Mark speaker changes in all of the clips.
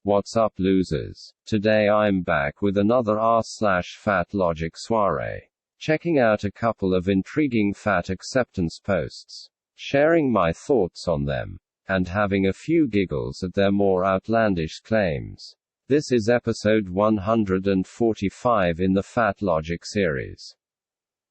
Speaker 1: What's up, losers? Today I'm back with another r/fatlogic soiree. Checking out a couple of intriguing fat acceptance posts, sharing my thoughts on them, and having a few giggles at their more outlandish claims. This is episode 145 in the fatlogic series.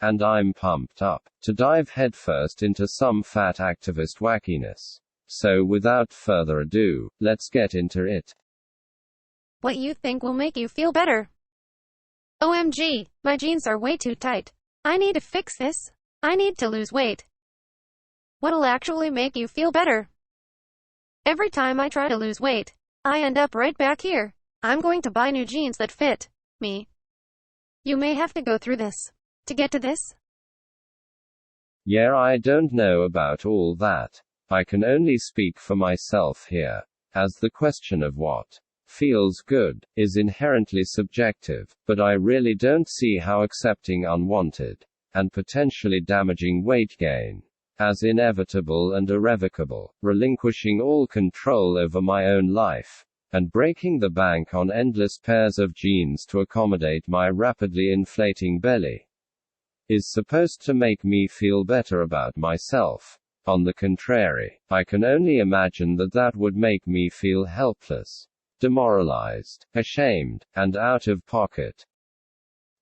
Speaker 1: And I'm pumped up to dive headfirst into some fat activist wackiness. So without further ado, let's get into it.
Speaker 2: What you think will make you feel better? OMG, my jeans are way too tight. I need to fix this. I need to lose weight. What'll actually make you feel better? Every time I try to lose weight, I end up right back here. I'm going to buy new jeans that fit me. You may have to go through this to get to this.
Speaker 1: Yeah, I don't know about all that. I can only speak for myself here, as the question of what feels good is inherently subjective, but I really don't see how accepting unwanted and potentially damaging weight gain as inevitable and irrevocable, relinquishing all control over my own life, and breaking the bank on endless pairs of jeans to accommodate my rapidly inflating belly, is supposed to make me feel better about myself. On the contrary, I can only imagine that that would make me feel helpless, demoralized, ashamed, and out of pocket.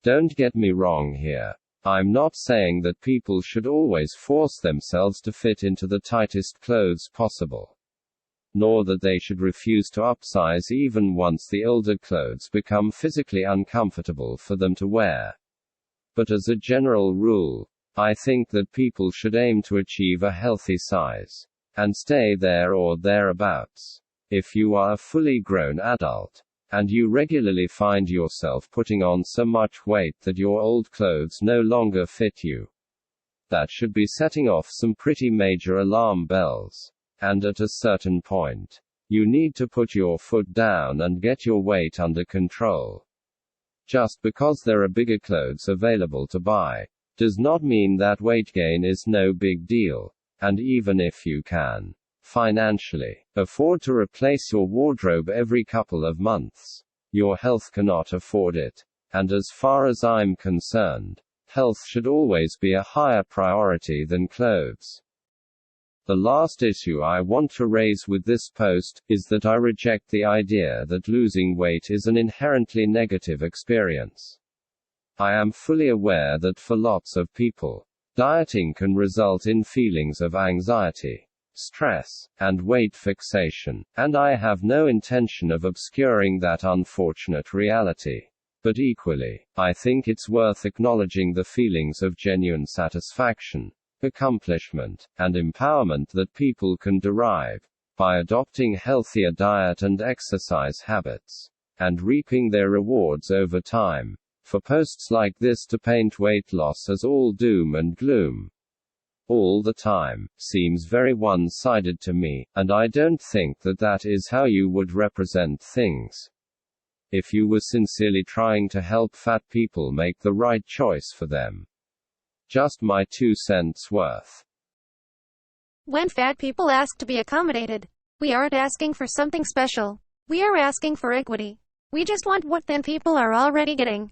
Speaker 1: Don't get me wrong here. I'm not saying that people should always force themselves to fit into the tightest clothes possible, nor that they should refuse to upsize even once the older clothes become physically uncomfortable for them to wear. But as a general rule, I think that people should aim to achieve a healthy size, and stay there or thereabouts. If you are a fully grown adult, and you regularly find yourself putting on so much weight that your old clothes no longer fit you, that should be setting off some pretty major alarm bells. And at a certain point, you need to put your foot down and get your weight under control. Just because there are bigger clothes available to buy, does not mean that weight gain is no big deal, and even if you can financially afford to replace your wardrobe every couple of months, your health cannot afford it. And as far as I'm concerned, health should always be a higher priority than clothes. The last issue I want to raise with this post is that I reject the idea that losing weight is an inherently negative experience. I am fully aware that for lots of people, dieting can result in feelings of anxiety, stress, and weight fixation, and I have no intention of obscuring that unfortunate reality. But equally, I think it's worth acknowledging the feelings of genuine satisfaction, accomplishment, and empowerment that people can derive by adopting healthier diet and exercise habits, and reaping their rewards over time. For posts like this to paint weight loss as all doom and gloom all the time seems very one-sided to me, and I don't think that that is how you would represent things. If you were sincerely trying to help fat people make the right choice for them. Just my 2 cents worth.
Speaker 2: When fat people ask to be accommodated, we aren't asking for something special. We are asking for equity. We just want what thin people are already getting.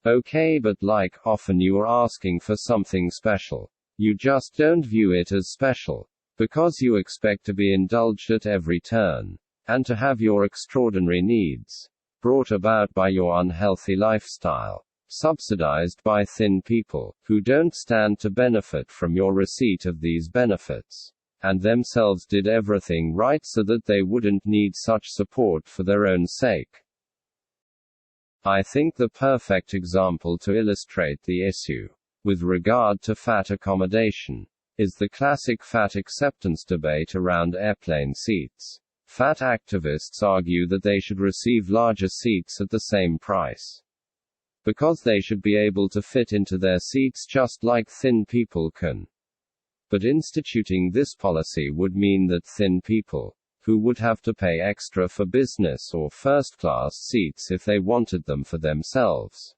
Speaker 1: Okay, but like, often you are asking for something special. You just don't view it as special, because you expect to be indulged at every turn, and to have your extraordinary needs brought about by your unhealthy lifestyle, subsidized by thin people, who don't stand to benefit from your receipt of these benefits, and themselves did everything right so that they wouldn't need such support for their own sake. I think the perfect example to illustrate the issue with regard to fat accommodation is the classic fat acceptance debate around airplane seats. Fat activists argue that they should receive larger seats at the same price, because they should be able to fit into their seats just like thin people can. But instituting this policy would mean that thin people, who would have to pay extra for business or first-class seats if they wanted them for themselves,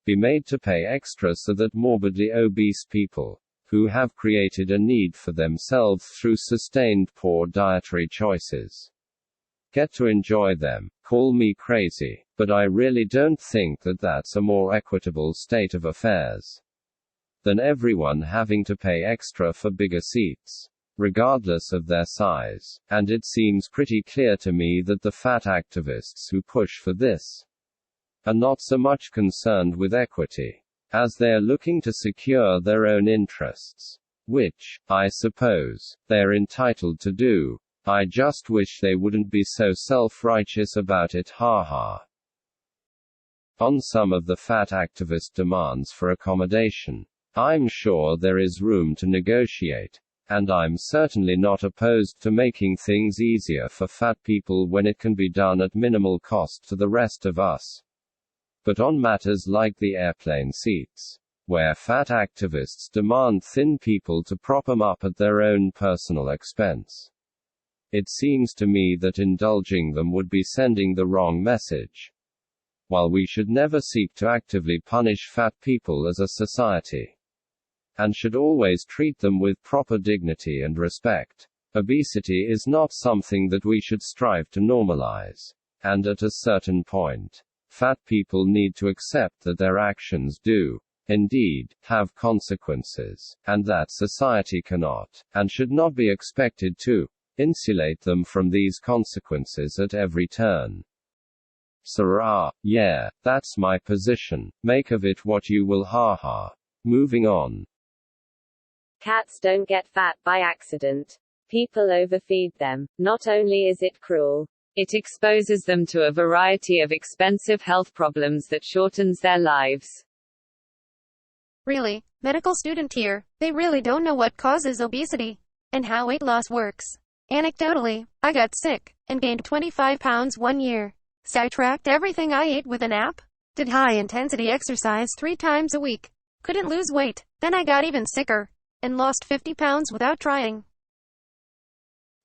Speaker 1: be made to pay extra so that morbidly obese people, who have created a need for themselves through sustained poor dietary choices, get to enjoy them. Call me crazy, but I really don't think that that's a more equitable state of affairs than everyone having to pay extra for bigger seats, regardless of their size. And it seems pretty clear to me that the fat activists who push for this are not so much concerned with equity as they're looking to secure their own interests, which, I suppose, they're entitled to do. I just wish they wouldn't be so self-righteous about it, haha. On some of the fat activist demands for accommodation, I'm sure there is room to negotiate, and I'm certainly not opposed to making things easier for fat people when it can be done at minimal cost to the rest of us. But on matters like the airplane seats, where fat activists demand thin people to prop 'em up at their own personal expense, it seems to me that indulging them would be sending the wrong message. While we should never seek to actively punish fat people as a society, and should always treat them with proper dignity and respect, obesity is not something that we should strive to normalize. And at a certain point, fat people need to accept that their actions do, indeed, have consequences, and that society cannot, and should not be expected to, insulate them from these consequences at every turn. Sarah, yeah, that's my position. Make of it what you will, haha. Moving on.
Speaker 3: Cats don't get fat by accident. People overfeed them. Not only is it cruel, it exposes them to a variety of expensive health problems that shortens their lives.
Speaker 2: Really, medical student here, they really don't know what causes obesity and how weight loss works. Anecdotally, I got sick and gained 25 pounds 1 year. So I tracked everything I ate with an app, did high-intensity exercise 3 times a week, couldn't lose weight, then I got even sicker, and lost 50 pounds without trying.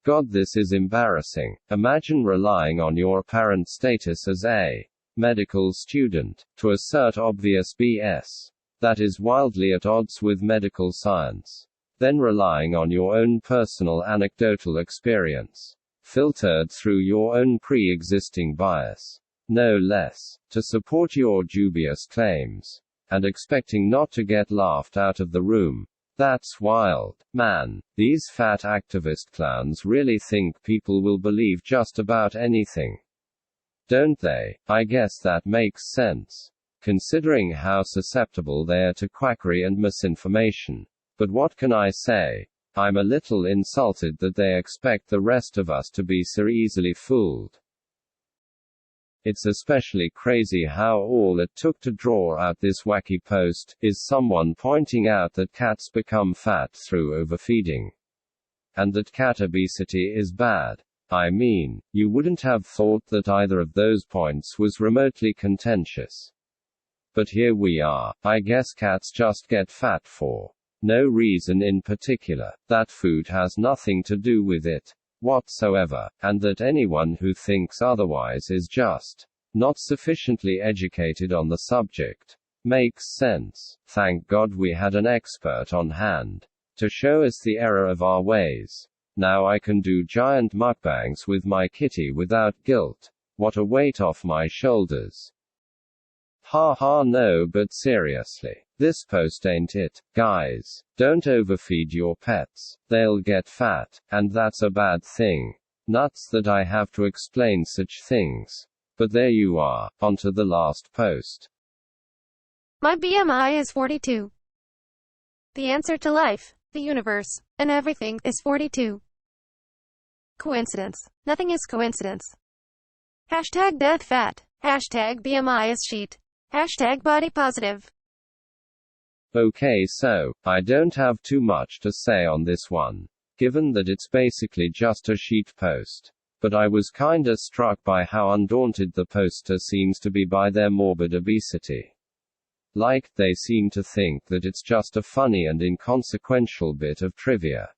Speaker 1: God, this is embarrassing. Imagine relying on your apparent status as a medical student to assert obvious BS that is wildly at odds with medical science. Then relying on your own personal anecdotal experience, filtered through your own pre-existing bias, no less, to support your dubious claims, and expecting not to get laughed out of the room. That's wild. Man, these fat activist clowns really think people will believe just about anything, don't they? I guess that makes sense, considering how susceptible they are to quackery and misinformation. But what can I say? I'm a little insulted that they expect the rest of us to be so easily fooled. It's especially crazy how all it took to draw out this wacky post is someone pointing out that cats become fat through overfeeding, and that cat obesity is bad. I mean, you wouldn't have thought that either of those points was remotely contentious. But here we are. I guess cats just get fat for no reason in particular, that food has nothing to do with it whatsoever, and that anyone who thinks otherwise is just not sufficiently educated on the subject. Makes sense. Thank God we had an expert on hand to show us the error of our ways. Now I can do giant mukbangs with my kitty without guilt. What a weight off my shoulders. Ha ha, no, but seriously, this post ain't it. Guys, don't overfeed your pets. They'll get fat, and that's a bad thing. Nuts that I have to explain such things. But there you are. Onto the last post.
Speaker 2: My BMI is 42. The answer to life, the universe, and everything is 42. Coincidence. Nothing is coincidence. Hashtag death fat. Hashtag BMI is sheet. Hashtag body positive.
Speaker 1: Okay, so, I don't have too much to say on this one, given that it's basically just a sheet post. But I was kinda struck by how undaunted the poster seems to be by their morbid obesity. Like, they seem to think that it's just a funny and inconsequential bit of trivia,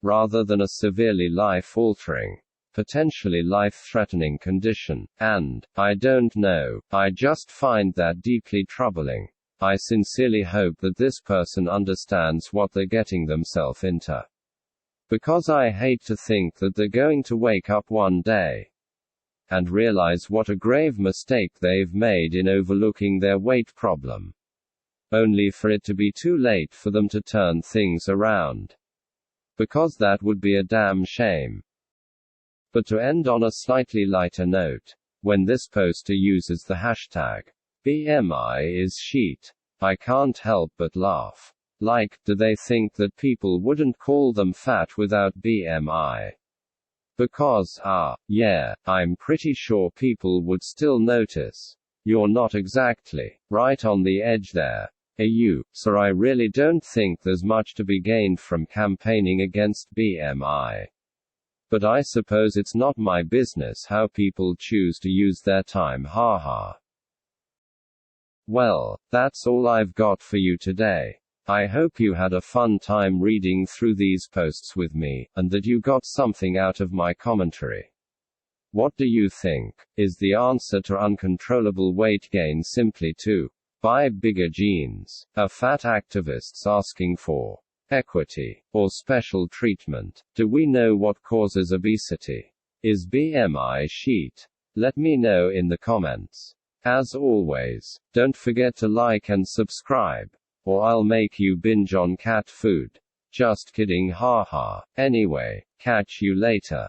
Speaker 1: rather than a severely life-altering, potentially life-threatening condition. And, I don't know, I just find that deeply troubling. I sincerely hope that this person understands what they're getting themselves into. Because I hate to think that they're going to wake up one day and realize what a grave mistake they've made in overlooking their weight problem. Only for it to be too late for them to turn things around. Because that would be a damn shame. But to end on a slightly lighter note, when this poster uses the hashtag BMI is sheet, I can't help but laugh. Like, do they think that people wouldn't call them fat without BMI? Because, yeah, I'm pretty sure people would still notice. You're not exactly right on the edge there. So I really don't think there's much to be gained from campaigning against BMI. But I suppose it's not my business how people choose to use their time, haha. Well, that's all I've got for you today. I hope you had a fun time reading through these posts with me, and that you got something out of my commentary. What do you think? Is the answer to uncontrollable weight gain simply to buy bigger jeans? Are fat activists asking for equity or special treatment? Do we know what causes obesity? Is BMI sheet? Let me know in the comments. As always, don't forget to like and subscribe, or I'll make you binge on cat food. Just kidding, haha. Anyway, catch you later.